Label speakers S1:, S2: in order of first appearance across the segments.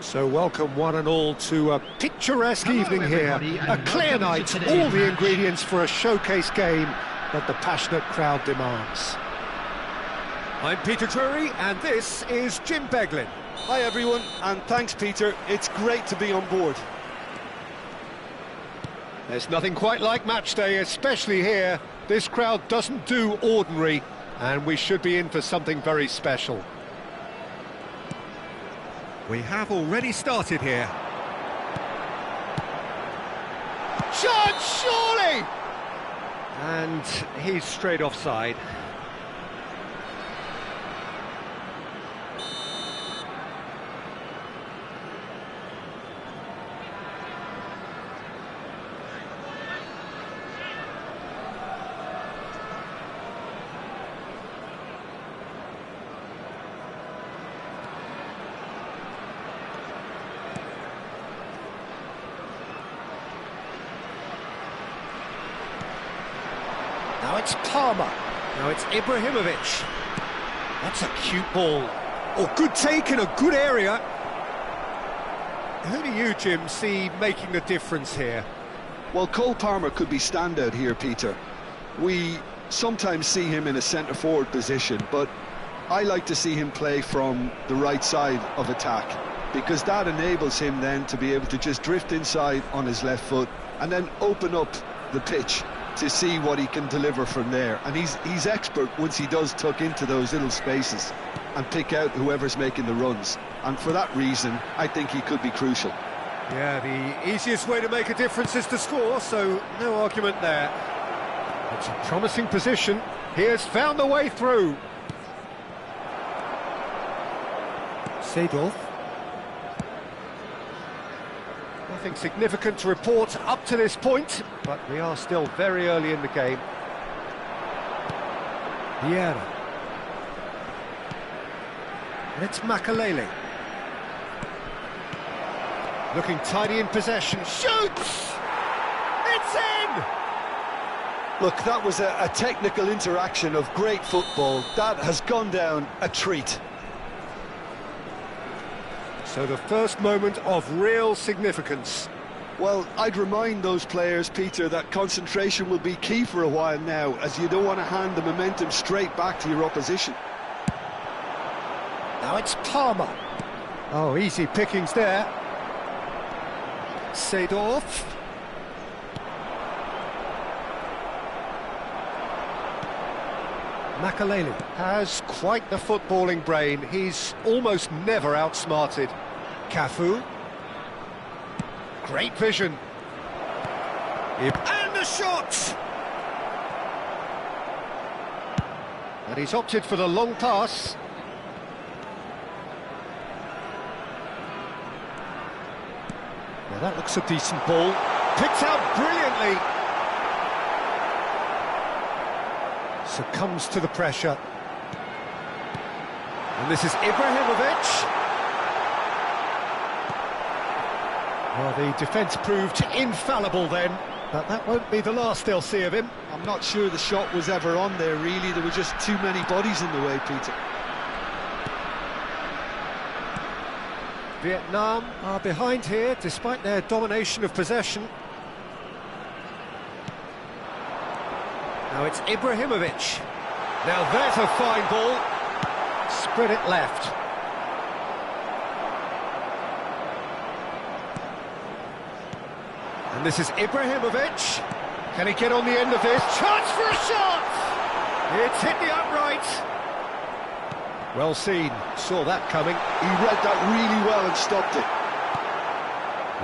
S1: So welcome one and all to a picturesque evening here, a clear night, all the ingredients for a showcase game that the passionate crowd demands. I'm Peter Drury and this is Jim Beglin.
S2: Hi everyone, and thanks Peter, it's great to be on board.
S1: There's nothing quite like match day, especially here. This crowd doesn't do ordinary, and we should be in for something very special. We have already started here. Shot, surely! And he's straight offside. Now it's Palmer. Now it's Ibrahimovic. That's a cute ball. Oh, good take in a good area. Who do you, Jim, see making the difference here?
S2: Well, Cole Palmer could be standout here, Peter. We sometimes see him in a centre-forward position, but I like to see him play from the right side of attack, because that enables him then to be able to just drift inside on his left foot and then open up the pitch to see what he can deliver from there. And he's expert once he does tuck into those little spaces and pick out whoever's making the runs. And for that reason, I think he could be crucial.
S1: Yeah, the easiest way to make a difference is to score, so no argument there. It's a promising position. He has found the way through. Seedorf. Nothing significant to report up to this point, but we are still very early in the game. Vieira. And it's Makalele. Looking tidy in possession. Shoots! It's in!
S2: Look, that was a technical interaction of great football. That has gone down a treat.
S1: So the first moment of real significance.
S2: Well, I'd remind those players, Peter, that concentration will be key for a while now, as you don't want to hand the momentum straight back to your opposition.
S1: Now it's Palmer. Oh, easy pickings there. Seedorf. Makalele has quite the footballing brain. He's almost never outsmarted. Cafu. Great vision. And the shot! And he's opted for the long pass. Now that looks a decent ball. Picked out brilliantly. Succumbs to the pressure. And this is Ibrahimovic. Well, the defence proved infallible then, but that won't be the last they'll see of him.
S2: I'm not sure the shot was ever on there, really. There were just too many bodies in the way, Peter.
S1: Vietnam are behind here, despite their domination of possession. Now it's Ibrahimovic. Now there's a fine ball. Spread it left. And this is Ibrahimovic. Can he get on the end of this? Chance for a shot! It's hit the upright. Well seen. Saw that coming.
S2: He read that really well and stopped it.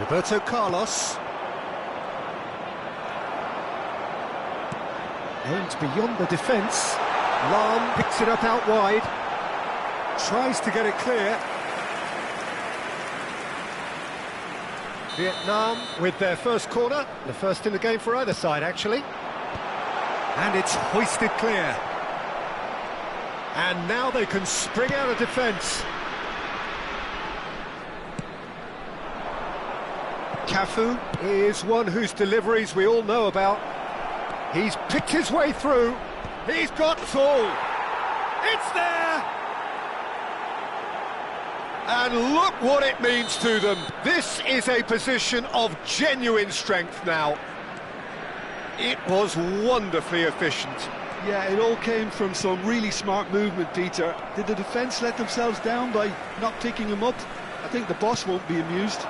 S1: Roberto Carlos. Aimed beyond the defence. Lam picks it up out wide. Tries to get it clear. Vietnam with their first corner. The first in the game for either side, actually. And it's hoisted clear. And now they can spring out of defence. Cafu is one whose deliveries we all know about. He's picked his way through. He's got full. It's there! And look what it means to them. This is a position of genuine strength now. It was wonderfully efficient.
S2: Yeah, it all came from some really smart movement, Peter. Did the defence let themselves down by not picking him up? I think the boss won't be amused.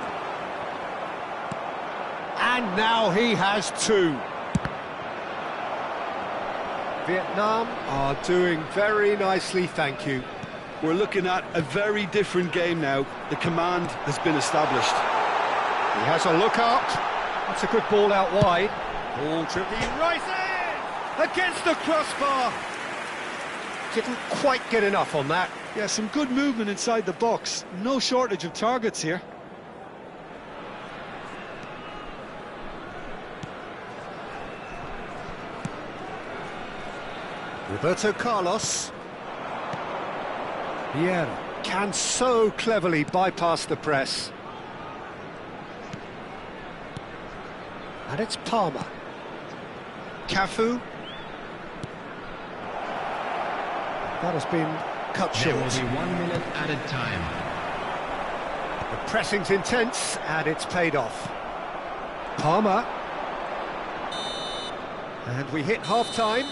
S1: And now he has two. Vietnam are doing very nicely, thank you.
S2: We're looking at a very different game now. The command has been established.
S1: He has a look up. That's a good ball out wide. Ball to he rises against the crossbar. Didn't quite get enough on that.
S2: Yeah, some good movement inside the box. No shortage of targets here.
S1: Roberto Carlos. Vieira can so cleverly bypass the press. And it's Palmer. Cafu. That has been cut short.
S3: There will be 1 minute added time.
S1: The pressing's intense and it's paid off. Palmer. And we hit half-time.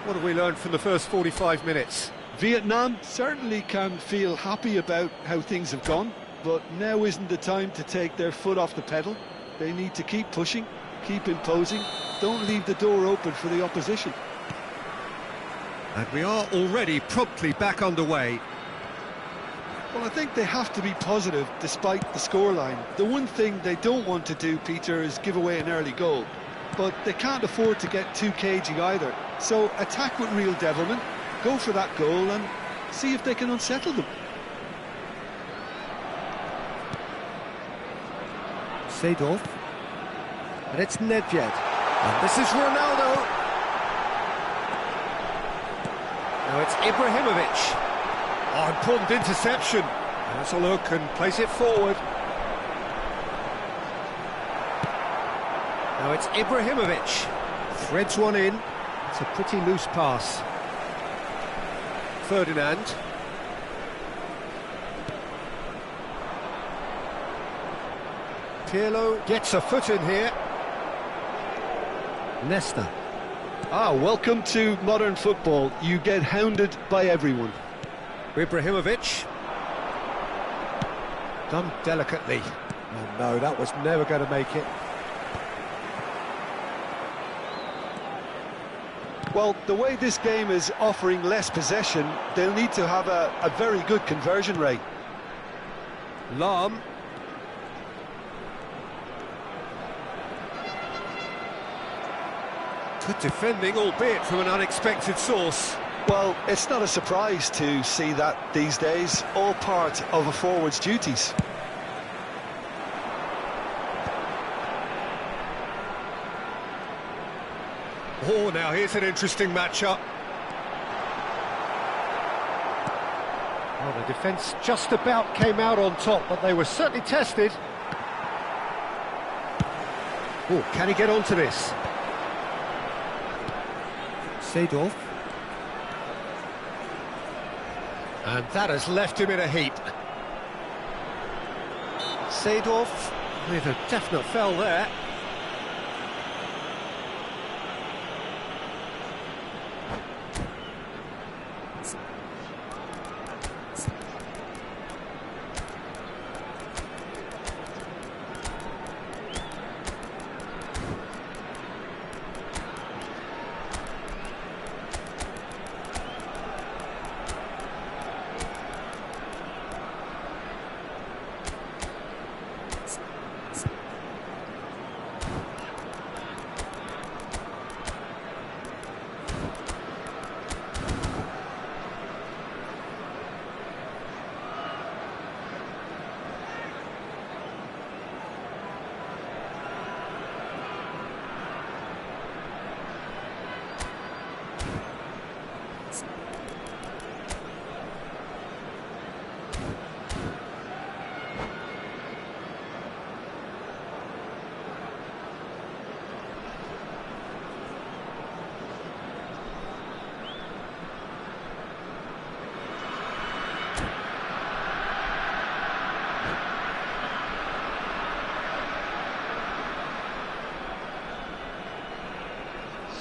S1: What have we learned from the first 45 minutes?
S2: Vietnam certainly can feel happy about how things have gone, but now isn't the time to take their foot off the pedal. They need to keep pushing, keep imposing, don't leave the door open for the opposition.
S1: And we are already promptly back underway.
S2: Well, I think they have to be positive despite the scoreline. The one thing they don't want to do, Peter, is give away an early goal. But they can't afford to get too cagey either. So attack with real devilment, go for that goal and see if they can unsettle them.
S1: Seedorf. And it's Nedved. And this is Ronaldo. Now it's Ibrahimovic. Oh, important interception. Has a look and plays it forward. Now it's Ibrahimovic. Threads one in. It's a pretty loose pass. Ferdinand. Pirlo gets a foot in here. Nesta.
S2: Ah, welcome to modern football. You get hounded by everyone.
S1: Ibrahimovic. Done delicately. Oh no, that was never going to make it.
S2: Well, the way this game is offering less possession, they'll need to have a very good conversion rate.
S1: Lahm. Good defending, albeit from an unexpected source.
S2: Well, it's not a surprise to see that these days, all part of a forward's duties.
S1: Oh, now here's an interesting matchup. Well, the defence just about came out on top, but they were certainly tested. Oh, can he get onto this? Seedorf. And that has left him in a heap. Seedorf with a definite foul there.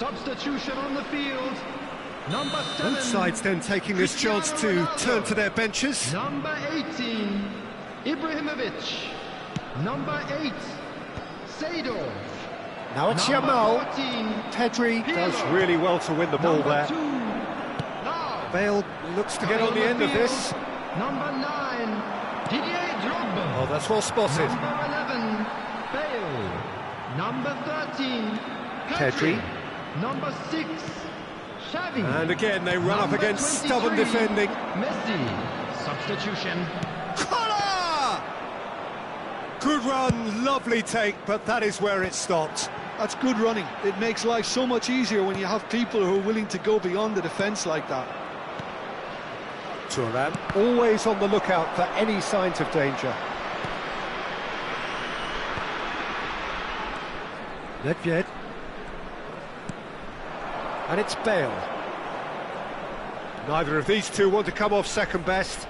S3: Substitution on the field. Number 7.
S1: Both sides then taking this chance to turn to their benches.
S3: Number 18, Ibrahimovic. Number 8, Seydorf.
S1: Now it's
S3: Number
S1: Yamal.
S3: 14,
S1: Pedri does
S3: Pirlo.
S1: really well to win the ball
S3: Number
S1: there.
S3: 2, now,
S1: Bale looks to get on the end of this.
S3: Number 9, Didier Drogba.
S1: Oh, that's well spotted.
S3: Number 11, Bale. Number 13,
S1: Pedri.
S3: Number 6, Xavi.
S1: And again, they run up
S3: Number
S1: against
S3: 23,
S1: stubborn defending.
S3: Messi. Substitution.
S1: Collar! Good run, lovely take, but that is where it stopped.
S2: That's good running. It makes life so much easier when you have people who are willing to go beyond the defence like that.
S1: Thuram, always on the lookout for any signs of danger. Nedved. And it's Bale. Neither of these two want to come off second best.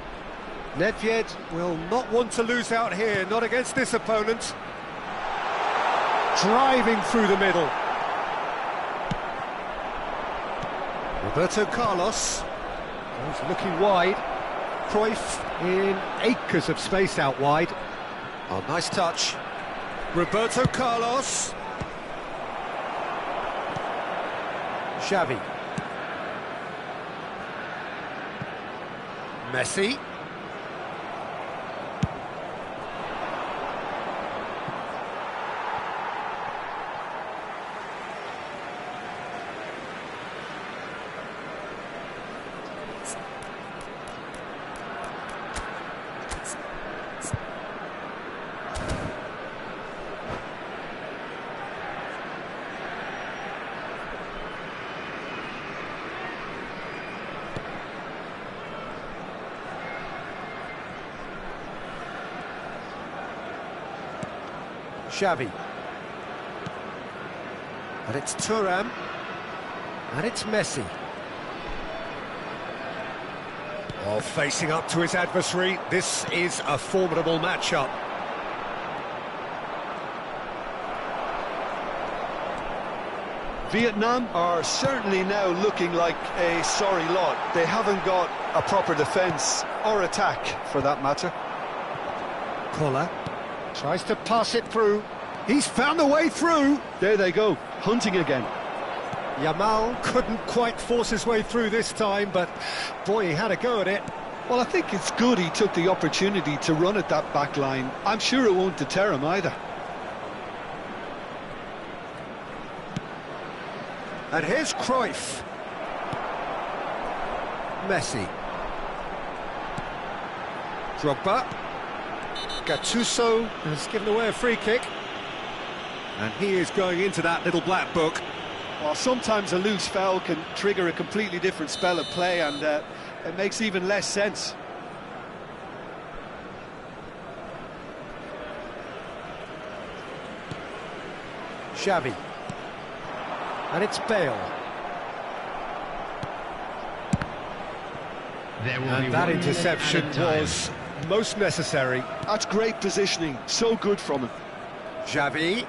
S1: Nedved will not want to lose out here, not against this opponent. Driving through the middle. Roberto Carlos goes looking wide. Cruyff in acres of space out wide. Oh, nice touch. Roberto Carlos. Xavi. Messi. Xavi. And it's Thuram. And it's Messi. Oh, facing up to his adversary, this is a formidable matchup.
S2: Vietnam are certainly now looking like a sorry lot. They haven't got a proper defence or attack, for that matter.
S1: Collar tries to pass it through. He's found a way through.
S2: There they go, hunting again.
S1: Yamal couldn't quite force his way through this time, but boy, he had a go at it.
S2: Well, I think it's good he took the opportunity to run at that back line. I'm sure it won't deter him either.
S1: And here's Cruyff. Messi. Drogba. Gattuso has given away a free kick. And he is going into that little black book.
S2: Well, sometimes a loose foul can trigger a completely different spell of play, and it makes even less sense.
S1: Xavi. And it's Bale. And that interception was most necessary.
S2: That's great positioning, so good from him.
S1: Xavi.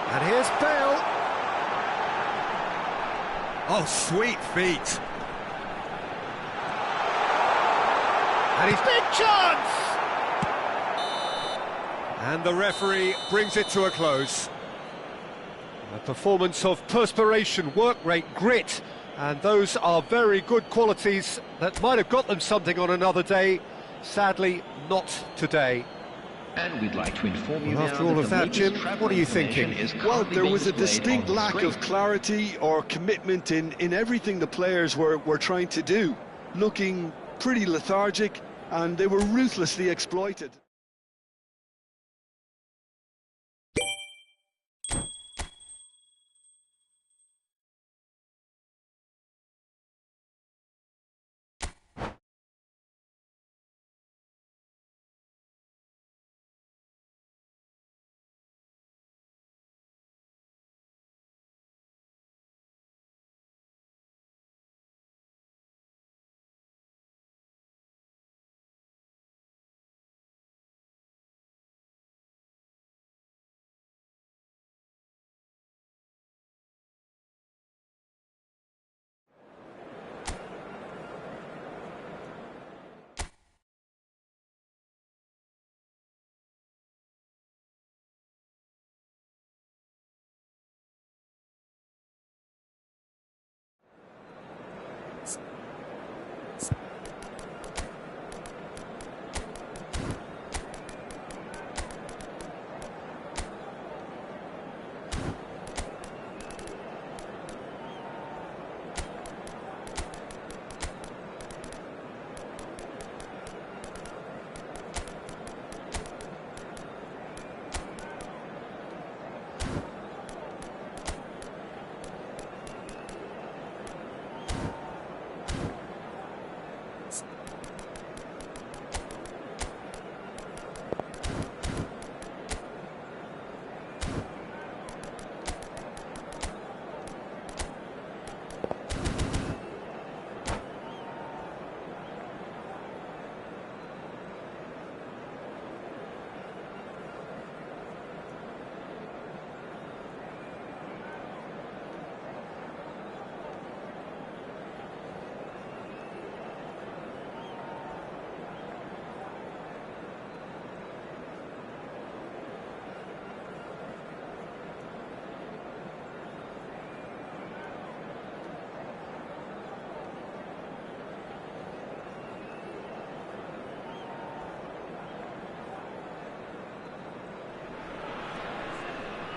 S1: And here's Bale. Oh, sweet feet. And he's big chance! And the referee brings it to a close. A performance of perspiration, work rate, grit, and those are very good qualities that might have got them something on another day. Sadly, not today.
S4: And we'd like to inform you
S1: Well,
S4: now
S1: after all of that,
S4: latest
S1: Jim,
S4: travel
S1: what are you
S4: information
S1: thinking?
S4: is
S2: Well,
S4: currently
S2: there
S4: being
S2: was a
S4: displayed
S2: distinct
S4: on the
S2: lack
S4: screen.
S2: of clarity or commitment in everything the players were trying to do. Looking pretty lethargic, and they were ruthlessly exploited.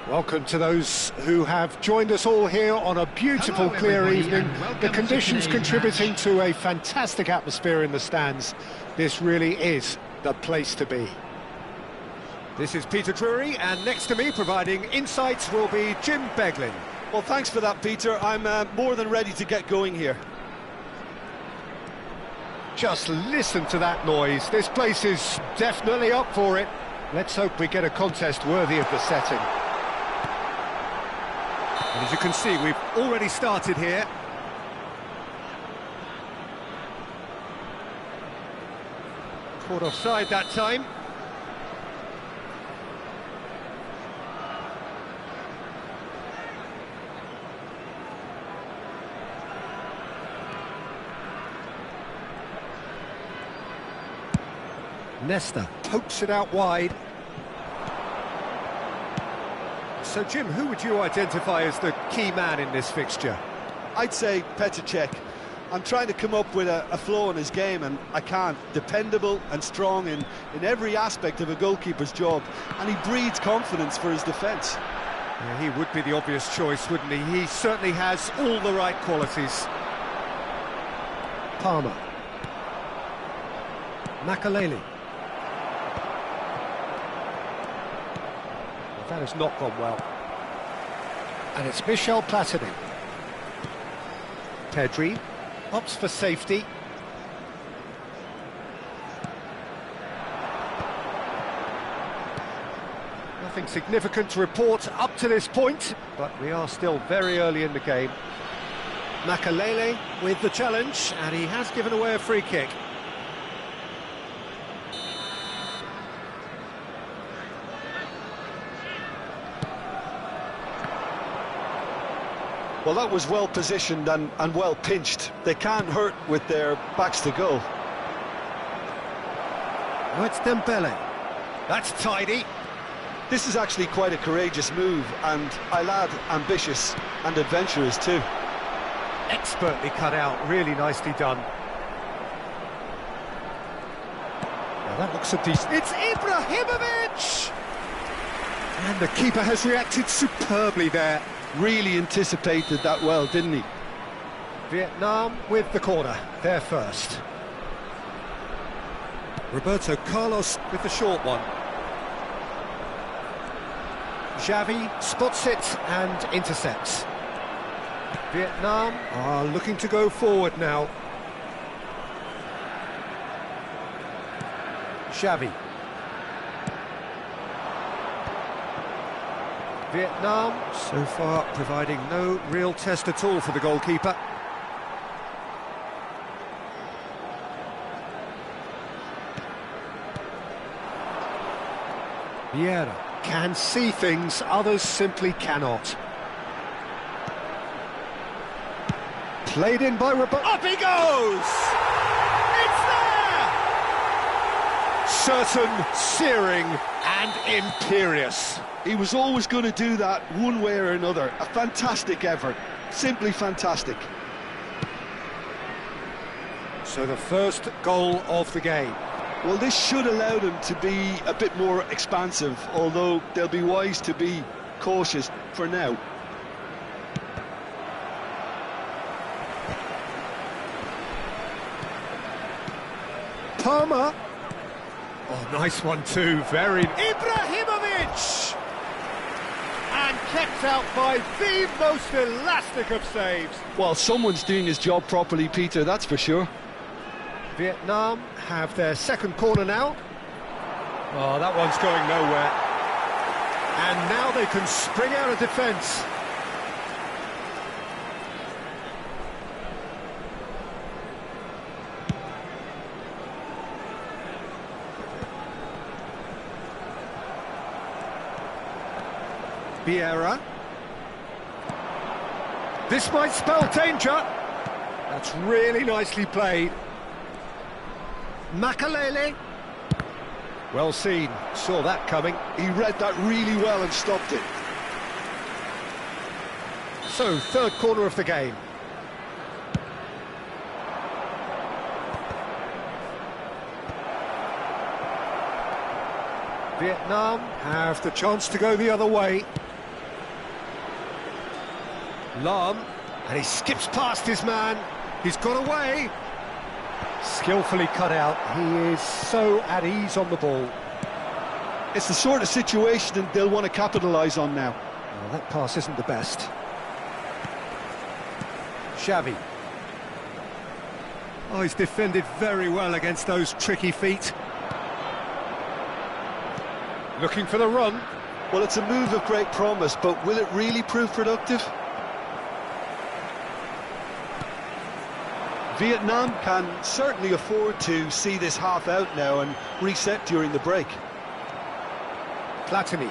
S1: Welcome to those who have joined us all here on a beautiful, clear evening. The conditions contributing to a fantastic atmosphere in the stands. This really is the place to be. This is Peter Drury, and next to me, providing insights, will be Jim Beglin.
S2: Well, thanks for that, Peter. I'm more than ready to get going here.
S1: Just listen to that noise. This place is definitely up for it. Let's hope we get a contest worthy of the setting. And as you can see, we've already started here. Caught offside that time. Nesta pokes it out wide. So, Jim, who would you identify as the key man in this fixture?
S2: I'd say Petr Cech. I'm trying to come up with a flow in his game, and I can't. Dependable and strong in every aspect of a goalkeeper's job, and he breeds confidence for his defence.
S1: Yeah, he would be the obvious choice, wouldn't he? He certainly has all the right qualities. Palmer. Makaleli. That has not gone well. And it's Michel Platini. Pedri opts for safety. Nothing significant to report up to this point, but we are still very early in the game. Makaleli with the challenge, and he has given away a free kick.
S2: Well, that was well positioned and well pinched. They can't hurt with their backs to goal.
S1: Now it's Dembele. That's tidy.
S2: This is actually quite a courageous move, and I'll add ambitious and adventurous too.
S1: Expertly cut out, really nicely done. Now that looks a decent... It's Ibrahimovic! And the keeper has reacted superbly there.
S2: Really anticipated that well, didn't he?
S1: Vietnam with the corner, there first. Roberto Carlos with the short one. Xavi spots it and intercepts. Vietnam are looking to go forward now. Xavi. Vietnam, so far, providing no real test at all for the goalkeeper. Vieira can see things others simply cannot. Played in by Roberto. Up he goes! It's there! Certain, searing and imperious.
S2: He was always going to do that one way or another. A fantastic effort. Simply fantastic.
S1: So the first goal of the game.
S2: Well, this should allow them to be a bit more expansive, although they'll be wise to be cautious for now.
S1: Palmer. Oh, nice one too, very... Ibrahimovic! And kept out by the most elastic of saves.
S2: Well, someone's doing his job properly, Peter, that's for sure.
S1: Vietnam have their second corner now. Oh, that one's going nowhere. And now they can spring out of defence. Vieira. This might spell danger. That's really nicely played. Makaleli. Well seen, saw that coming.
S2: He read that really well and stopped it.
S1: So, third corner of the game. Vietnam have the chance to go the other way. Lam, and he skips past his man. He's got away. Skillfully cut out. He is so at ease on the ball.
S2: It's the sort of situation that they'll want to capitalise on now.
S1: Well, that pass isn't the best. Xavi. Oh, he's defended very well against those tricky feet. Looking for the run.
S2: Well, it's a move of great promise, but will it really prove productive? Vietnam can certainly afford to see this half out now and reset during the break.
S1: Platini.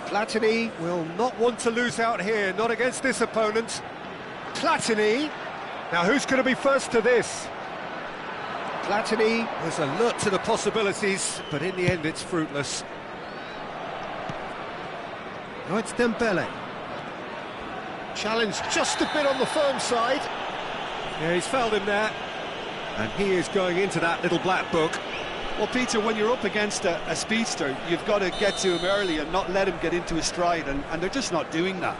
S1: Platini will not want to lose out here, not against this opponent. Platini. Now who's going to be first to this? Platini was alert to the possibilities, but in the end it's fruitless. Now it's Dembele. Challenge just a bit on the firm side. Yeah, he's fouled him there. And he is going into that little black book.
S2: Well, Peter, when you're up against a speedster, you've got to get to him early and not let him get into his stride, and they're just not doing that.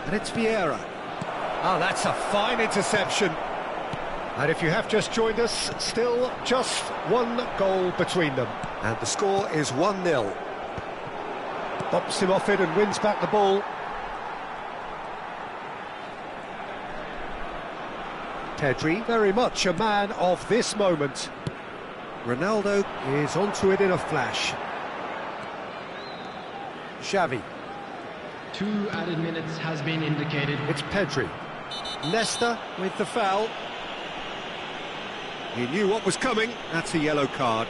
S1: And it's Vieira. Oh, that's a fine interception. And if you have just joined us, still just one goal between them. And the score is 1-0. Bumps him off it and wins back the ball. Pedri, very much a man of this moment. Ronaldo is onto it in a flash. Xavi.
S3: 2 added minutes has been indicated.
S1: It's Pedri. Nesta with the foul. He knew what was coming. That's a yellow card.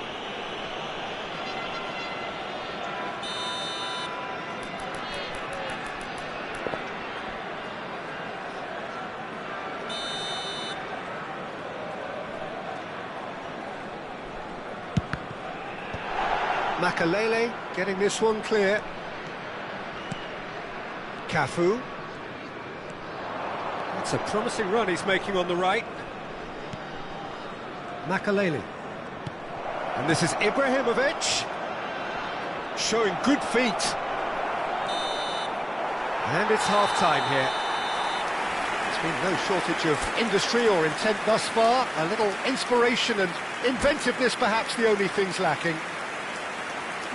S1: Makalele getting this one clear. Cafu. That's a promising run he's making on the right. Makalele. And this is Ibrahimovic. Showing good feet. And it's half-time here. There's been no shortage of industry or intent thus far. A little inspiration and inventiveness perhaps the only things lacking.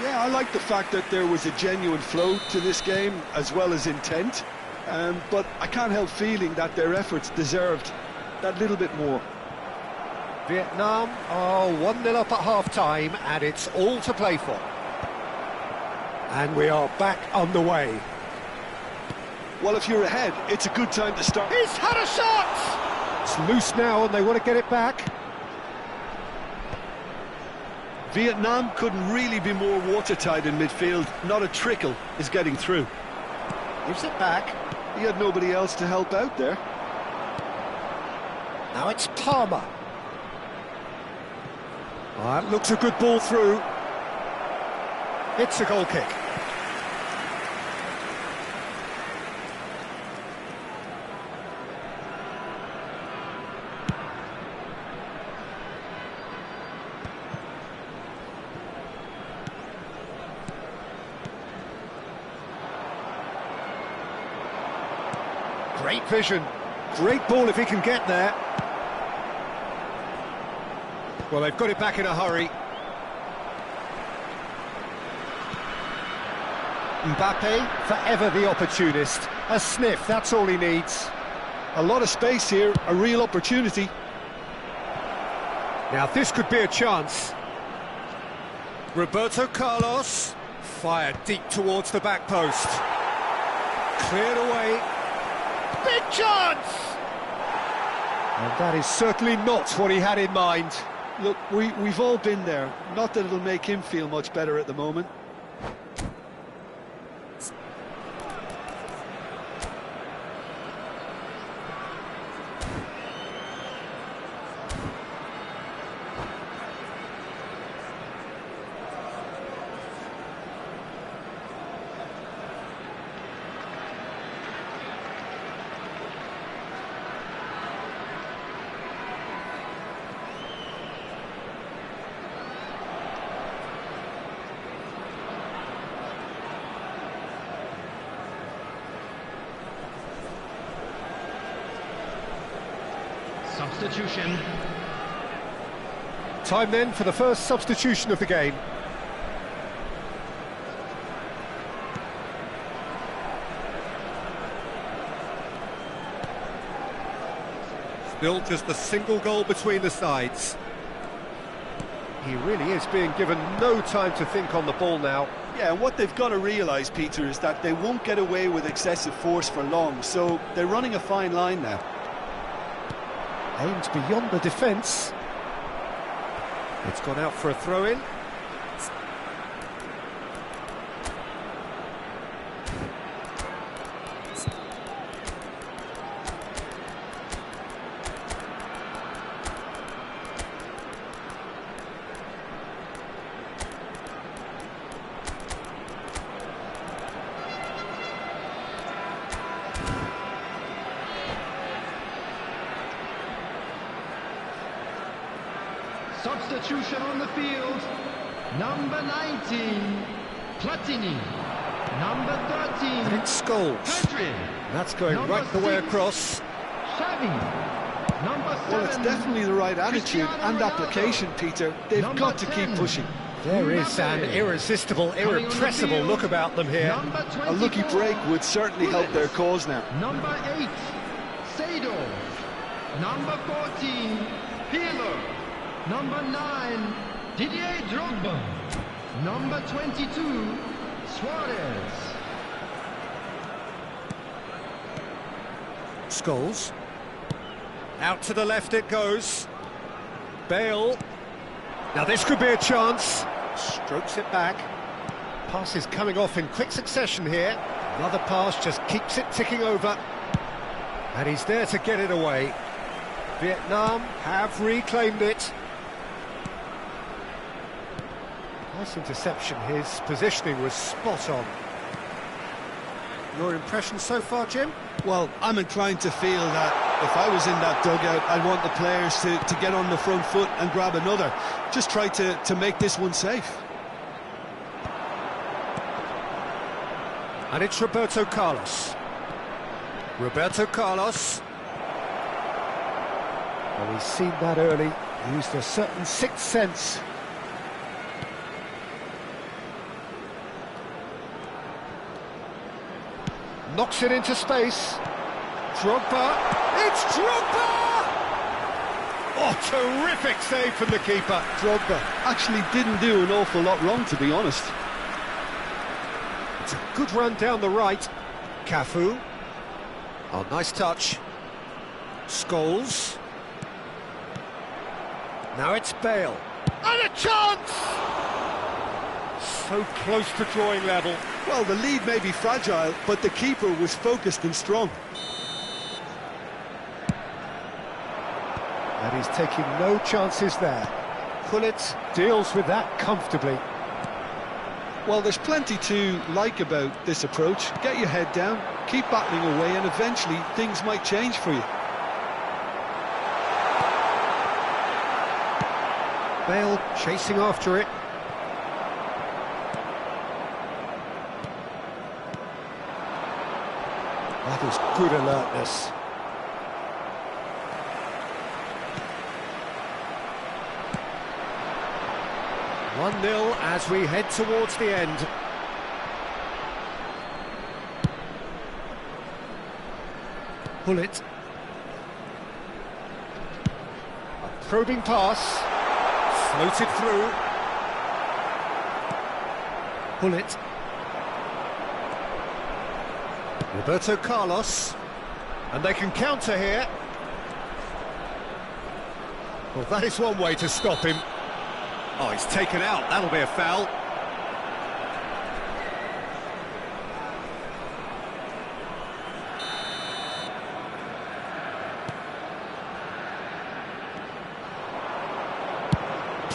S2: Yeah, I like the fact that there was a genuine flow to this game, as well as intent. But I can't help feeling that their efforts deserved that little bit more.
S1: Vietnam are 1-0 up at half-time, and it's all to play for. And we are back underway.
S2: Well, if you're ahead, it's a good time to start.
S1: He's had a shot! It's loose now, and they want to get it back.
S2: Vietnam couldn't really be more watertight in midfield. Not a trickle is getting through.
S1: Gives it back.
S2: He had nobody else to help out there.
S1: Now it's Palmer. Oh, that looks a good ball through. It's a goal kick. Great vision, great ball if he can get there. Well, they've got it back in a hurry. Mbappe, forever the opportunist. A sniff, that's all he needs.
S2: A lot of space here, a real opportunity.
S1: Now this could be a chance. Roberto Carlos, fired deep towards the back post. Cleared away. Big chance! And that is certainly not what he had in mind.
S2: Look, we've all been there. Not that it'll make him feel much better at the moment.
S3: substitution.
S1: Time then for the first substitution of the game. Still just a single goal between the sides. He really is being given no time to think on the ball now.
S2: Yeah, and what they've got to realise, Peter, is that they won't get away with excessive force for long, so they're running a fine line now.
S1: Aimed beyond the defence. It's gone out for a throw-in.
S3: Substitution on the field. Number 19, Platini. Number 13,
S1: And it's Scholes.
S3: Pedri.
S1: That's going
S3: Number
S1: right the way
S3: 6,
S1: across.
S3: Xavi. Number 7.
S2: Well, it's definitely the right attitude
S3: Cristiano
S2: and
S3: Ronaldo.
S2: application, Peter. They've
S3: Number
S2: got to keep
S3: 10.
S2: pushing.
S1: There is an irresistible,
S3: Coming on the
S1: irrepressible
S3: field.
S1: look about them here.
S3: Number 24,
S2: A lucky break would certainly help their cause now.
S3: Number 8, Seedorf. Number 14, Pirlo. Number 9, Didier Drogba. Number 22, Suarez.
S1: Scholes. Out to the left it goes. Bale. Now this could be a chance. Strokes it back. Pass is coming off in quick succession here. Another pass just keeps it ticking over. And he's there to get it away. Vietnam have reclaimed it. Nice interception. His positioning was spot on. Your impression so far, Jim?
S2: Well, I'm inclined to feel that if I was in that dugout, I'd want the players to get on the front foot and grab another. Just try to make this one safe.
S1: And it's Roberto Carlos. Roberto Carlos. Well, he's seen that early. Used a certain sixth sense. Knocks it into space. Drogba. It's Drogba! Oh, terrific save from the keeper.
S2: Drogba actually didn't do an awful lot wrong, to be honest.
S1: It's a good run down the right. Cafu. Oh, nice touch. Scholes. Now it's Bale. And a chance! So close to drawing level.
S2: Well, the lead may be fragile, but the keeper was focused and strong.
S1: And he's taking no chances there. Gullit deals with that comfortably.
S2: Well, there's plenty to like about this approach. Get your head down, keep battling away, and eventually things might change for you.
S1: Bale chasing after it. That is good alertness. One 0 as we head towards the end. Gullit. A probing pass. Floated through. Gullit. Roberto Carlos. And they can counter here. Well, that is one way to stop him. Oh, he's taken out. That'll be a foul.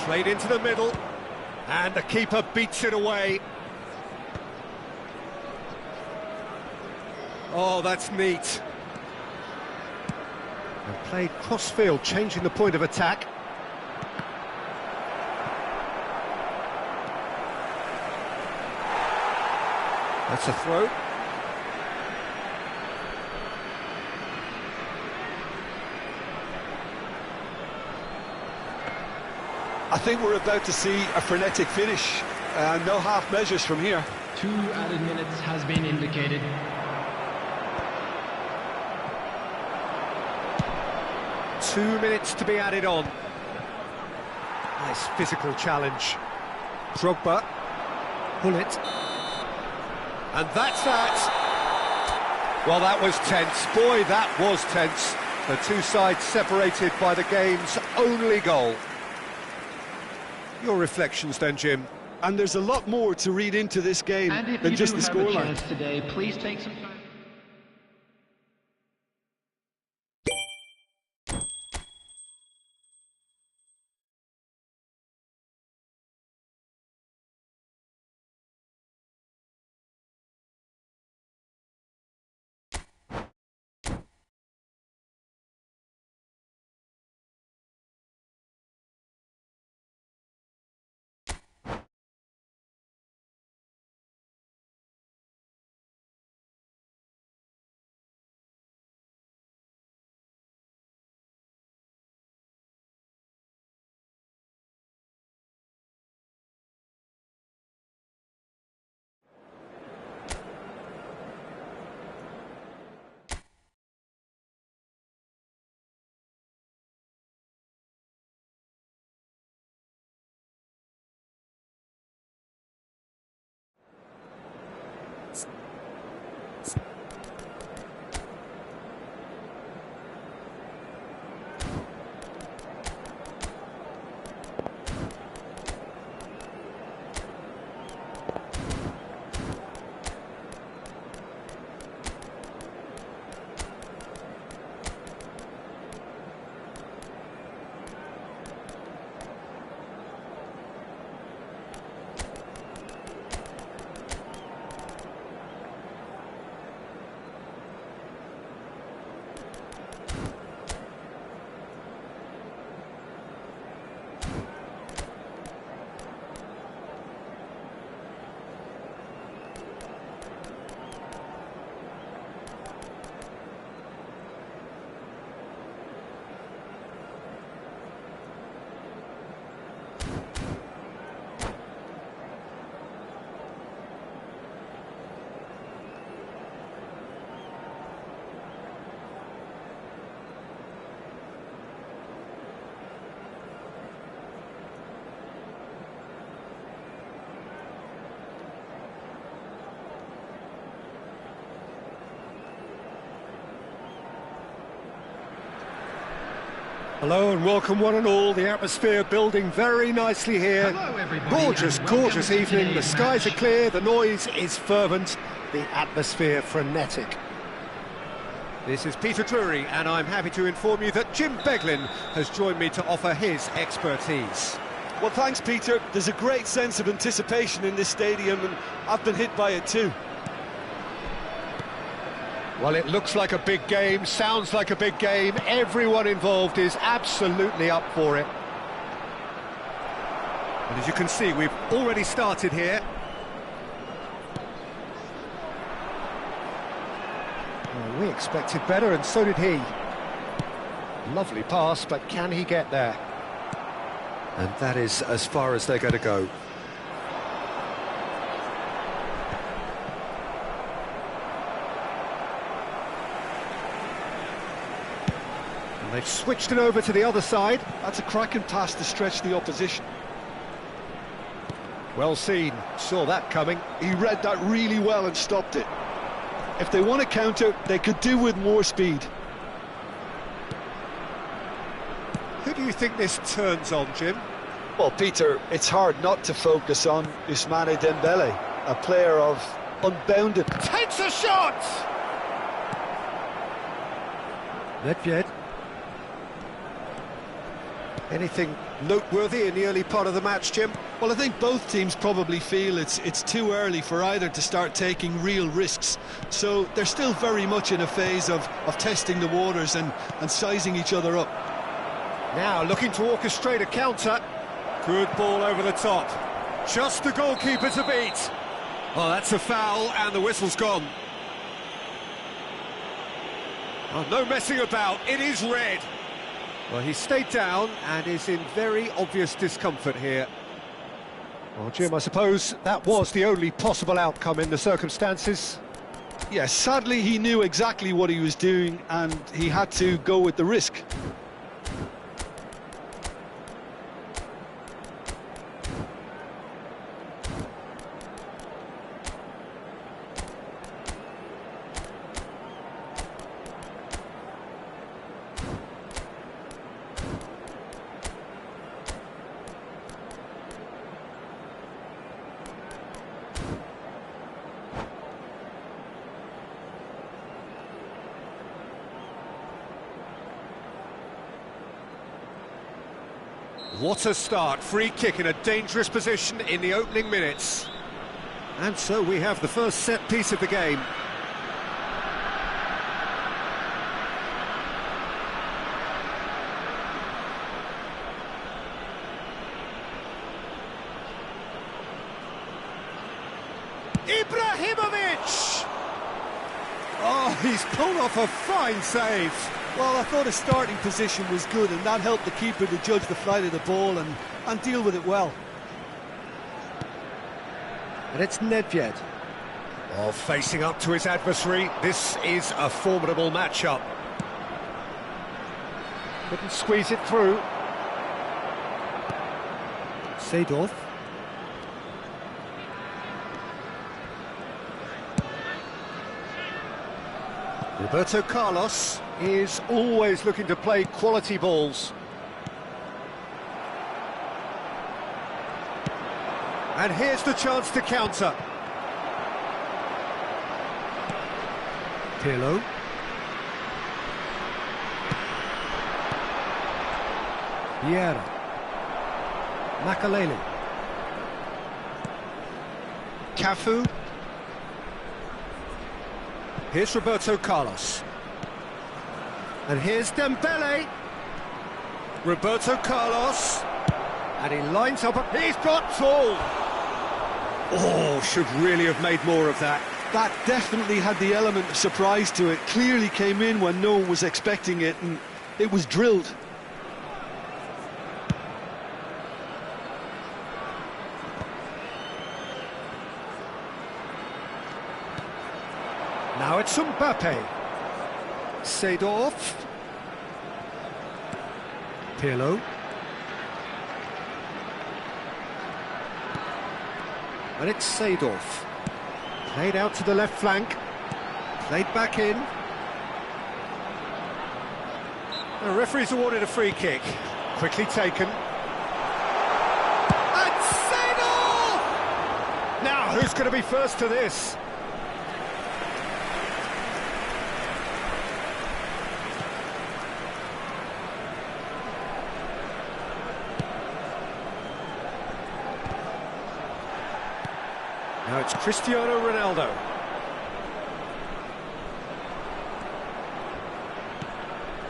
S1: Played into the middle. And the keeper beats it away. Oh, that's neat. And played cross-field, changing the point of attack. That's a throw.
S2: I think we're about to see a frenetic finish. No half measures from here.
S3: 2 added minutes has been indicated.
S1: Two minutes to be added on. Nice physical challenge. Drogba. Pull it. And that's that. Well, that was tense. Boy, that was tense. The two sides separated by the game's only goal. Your reflections then, Jim?
S2: And there's a lot more to read into this game than just the scoreline.
S3: And if you do have a chance today, please take some time.
S1: Hello and welcome one and all. The atmosphere building very nicely here.
S3: Hello, everybody,
S1: Gorgeous,
S3: and welcome
S1: gorgeous
S3: to
S1: evening. The
S3: today's
S1: skies are
S3: match.
S1: clear, the noise is fervent, the atmosphere frenetic. This is Peter Drury, and I'm happy to inform you that Jim Beglin has joined me to offer his expertise.
S2: Well, thanks, Peter. There's a great sense of anticipation in this stadium, and I've been hit by it too.
S1: Well, it looks like a big game, sounds like a big game. Everyone involved is absolutely up for it. And as you can see, we've already started here. Well, we expected better, and so did he. Lovely pass, but can he get there? And that is as far as they're going to go. They've switched it over to the other side.
S2: That's a cracking pass to stretch the opposition.
S1: Well seen, saw that coming.
S2: He read that really well and stopped it. If they want to counter, they could do with more speed.
S1: Who do you think this turns on, Jim?
S2: Well, Peter, it's hard not to focus on Ousmane Dembele, a player of unbounded...
S1: Takes a shot! Nedved. Anything noteworthy in the early part of the match, Jim?
S2: Well, I think both teams probably feel it's too early for either to start taking real risks. So they're still very much in a phase of testing the waters and sizing each other up.
S1: Now looking to orchestrate a counter. Good ball over the top. Just the goalkeeper to beat. Oh, that's a foul, and the whistle's gone. Oh, no messing about, it is red. Well, he stayed down and is in very obvious discomfort here. Well, Jim, I suppose that was the only possible outcome in the circumstances.
S2: Yes, sadly he knew exactly what he was doing and he had to go with the risk.
S1: What a start, free kick in a dangerous position in the opening minutes. And so we have the first set piece of the game. Ibrahimovic! Oh, he's pulled off a fine save.
S5: Well, I thought his starting position was good, and that helped the keeper to judge the flight of the ball and deal with it well.
S1: And it's Nedved. Oh, facing up to his adversary, this is a formidable matchup. Couldn't squeeze it through. Seedorf. Roberto Carlos is always looking to play quality balls. And here's the chance to counter. Pirlo. Vieira. Makalele. Cafu. Here's Roberto Carlos. And here's Dembele. Roberto Carlos. And he lines up. He's got tall. Oh, should really have made more of that.
S2: That definitely had the element of surprise to it. Clearly came in when no one was expecting it, and it was drilled.
S1: Now it's Mbappe. Seedorf. Pirlo. And it's Seedorf. Played out to the left flank. Played back in. The referee's awarded a free kick. Quickly taken. And Seedorf! Now, who's going to be first to this? Now it's Cristiano Ronaldo.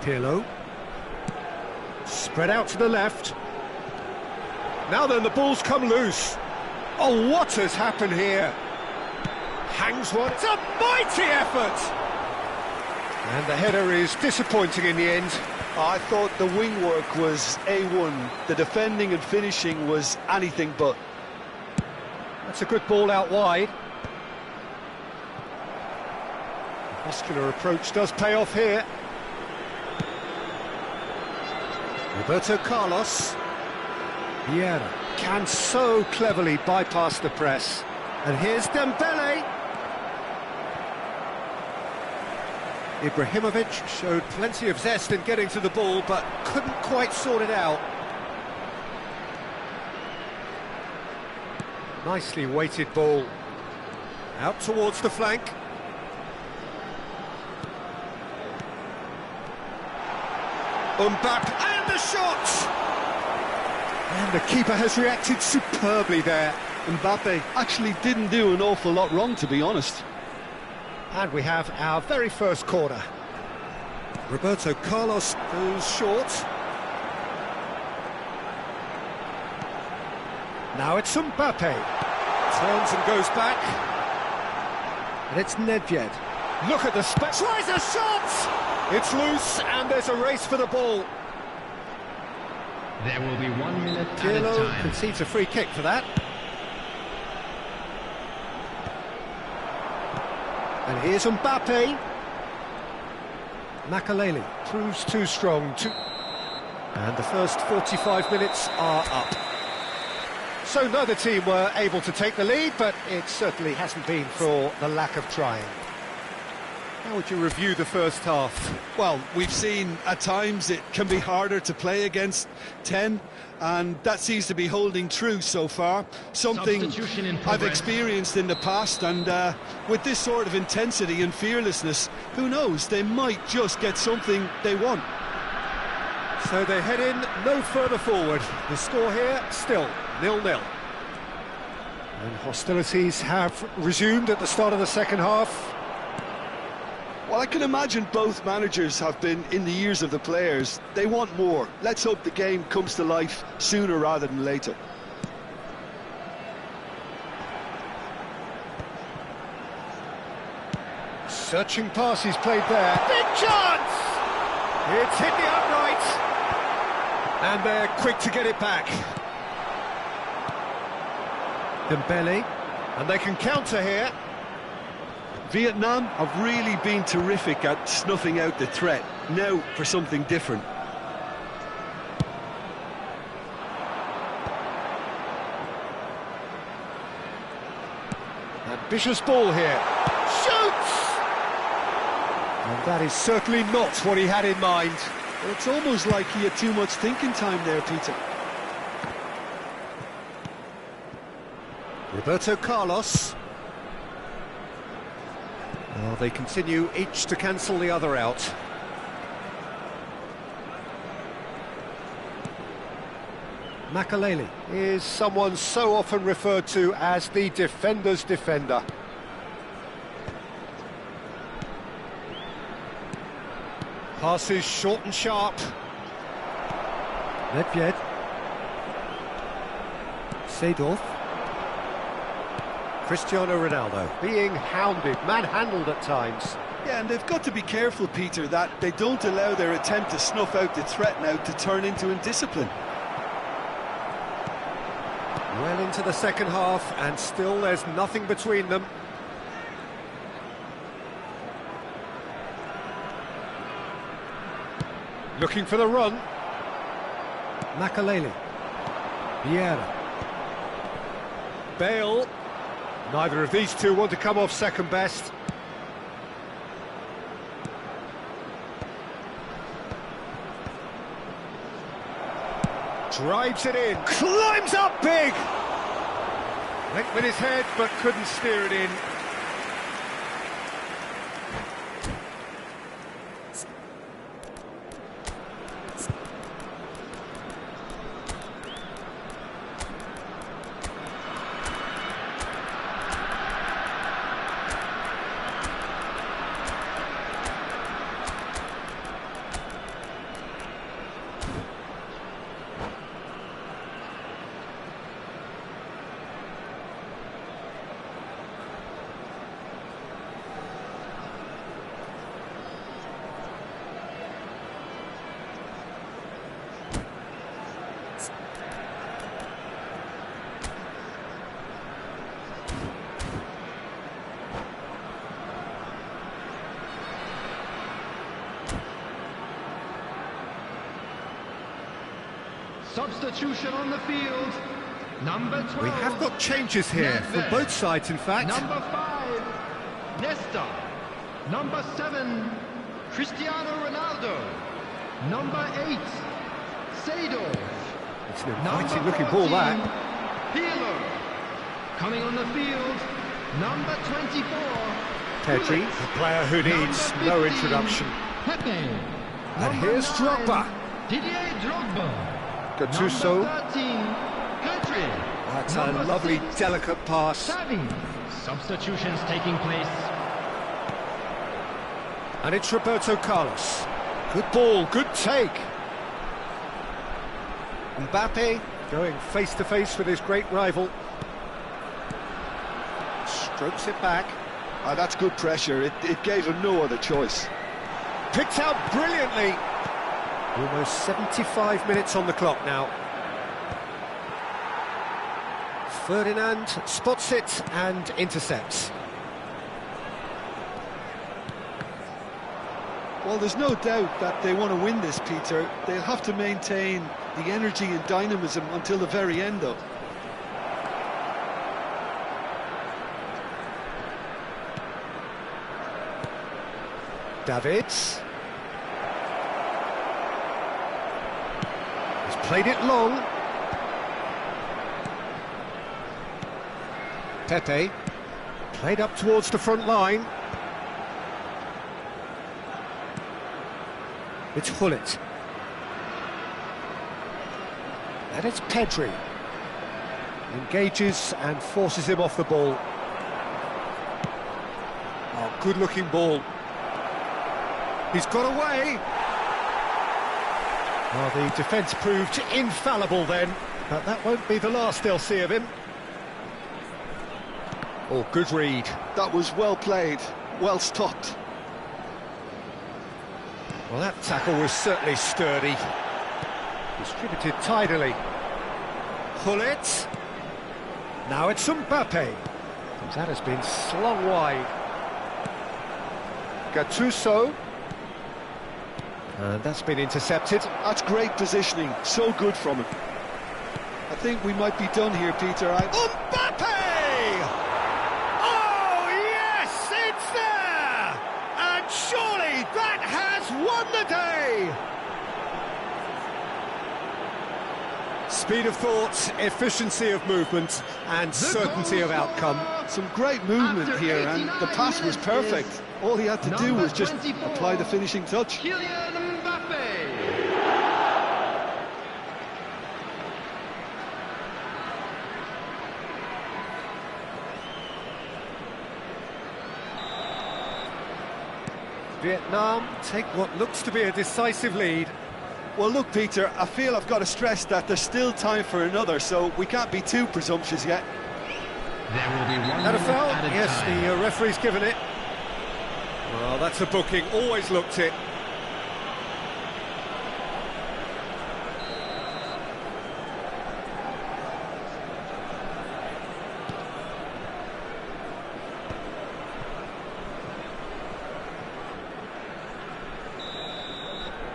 S1: Pirlo. Spread out to the left. Now then, the ball's come loose. Oh, what has happened here? Hangs one. It's a mighty effort! And the header is disappointing in the end.
S2: I thought the wing work was A1. The defending and finishing was anything but.
S1: That's a good ball out wide. The muscular approach does pay off here. Roberto Carlos. Vieira can so cleverly bypass the press. And here's Dembele. Ibrahimovic showed plenty of zest in getting to the ball, but couldn't quite sort it out. Nicely weighted ball. Out towards the flank. Mbappe, and the shot! And the keeper has reacted superbly there.
S2: Mbappe actually didn't do an awful lot wrong, to be honest.
S1: And we have our very first corner. Roberto Carlos goes short. Now it's Mbappe. Turns and goes back. And it's Nedved. Look at the space. Tries a shot! It's loose and there's a race for the ball.
S4: There will be 1 minute added
S1: Pirlo
S4: time.
S1: concedes a free kick for that. And here's Mbappe. Makaleli proves too strong. And the first 45 minutes are up. So neither team were able to take the lead, but it certainly hasn't been for the lack of trying. How would you review the first half?
S5: Well, we've seen at times it can be harder to play against 10, and that seems to be holding true so far. Something
S4: Substitution in
S5: I've
S4: progress.
S5: experienced in the past, and with this sort of intensity and fearlessness, who knows, they might just get something they want.
S1: So they head in no further forward. The score here still 0-0. And hostilities have resumed at the start of the second half.
S2: Well, I can imagine both managers have been in the ears of the players. They want more. Let's hope the game comes to life sooner rather than later.
S1: Searching pass he's played there. Big chance! It's hit the upright. And they're quick to get it back. Dembele. And they can counter here.
S2: Vietnam have really been terrific at snuffing out the threat. Now for something different.
S1: Ambitious ball here. Shoots! And that is certainly not what he had in mind.
S2: It's almost like he had too much thinking time there, Peter.
S1: Roberto Carlos. Well, they continue each to cancel the other out. Makaleli is someone so often referred to as the defender's defender. Passes short and sharp. Nedved. Seedorf. Cristiano Ronaldo being hounded, manhandled at times.
S2: Yeah, and they've got to be careful, Peter, that they don't allow their attempt to snuff out the threat now to turn into indiscipline.
S1: Well into the second half, and still there's nothing between them. Looking for the run. Makaleli. Vieira. Bale. Neither of these two want to come off second best. Drives it in. Climbs up big! Went with his head, but couldn't steer it in.
S3: Substitution on the field. Number 12.
S1: We have got changes here from both sides, in fact.
S3: Number 5, Nesta. Number 7, Cristiano Ronaldo. Number 8, Seedorf.
S1: It's an inviting looking ball, that.
S3: Pirlo. Coming on the field, number 24.
S1: Pedri, a player who needs no introduction.
S3: Pepe.
S1: And here's Drogba.
S3: Didier Drogba.
S1: Gattuso.
S3: Number 13, Pedri.
S1: That's a
S3: Number
S1: lovely,
S3: 6,
S1: delicate pass.
S3: Xavi. Substitutions taking place.
S1: And it's Roberto Carlos. Good ball, good take. Mbappe going face to face with his great rival. Strokes it back.
S2: That's good pressure. It gave him no other choice.
S1: Picked out brilliantly. Almost 75 minutes on the clock now. Ferdinand spots it and intercepts.
S2: Well, there's no doubt that they want to win this, Peter. They'll have to maintain the energy and dynamism until the very end, though.
S1: Davids. He's played it long. Pepe. Played up towards the front line. It's Hullet. And it's Pedri. Engages and forces him off the ball. Oh, good-looking ball. He's got away. Well, the defence proved infallible then, but that won't be the last they'll see of him. Oh, good read.
S2: That was well played, well stopped.
S1: Well, that tackle was certainly sturdy. Distributed tidily. Hullet. Now it's Mbappe. That has been slung wide. Gattuso. And that's been intercepted.
S2: That's great positioning, so good from him. I think we might be done here, Peter.
S1: Mbappe! Oh, yes, it's there! And surely that has won the day! Speed of thought, efficiency of movement, and certainty of outcome.
S2: Some great movement here, and the pass was perfect. All he had to do was just apply the finishing touch.
S3: Kylian Mbappe.
S1: Vietnam take what looks to be a decisive lead.
S2: Well, look, Peter, I feel I've got to stress that there's still time for another, so we can't be too presumptuous yet.
S4: There will be one
S1: Had a
S4: minute
S1: foul?
S4: added
S1: Yes,
S4: time.
S1: the referee's given it. Well, that's a booking, always looked it.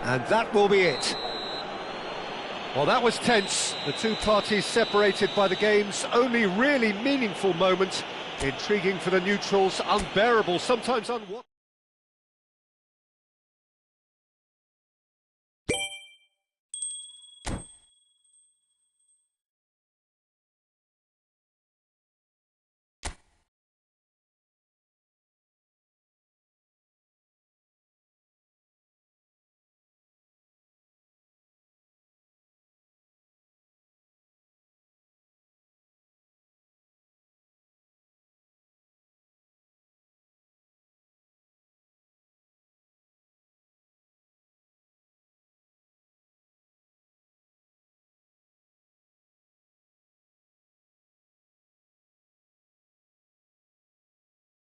S1: And that will be it. Well, that was tense. The two parties separated by the game's only really meaningful moment. Intriguing for the neutrals, unbearable, sometimes unwatchable.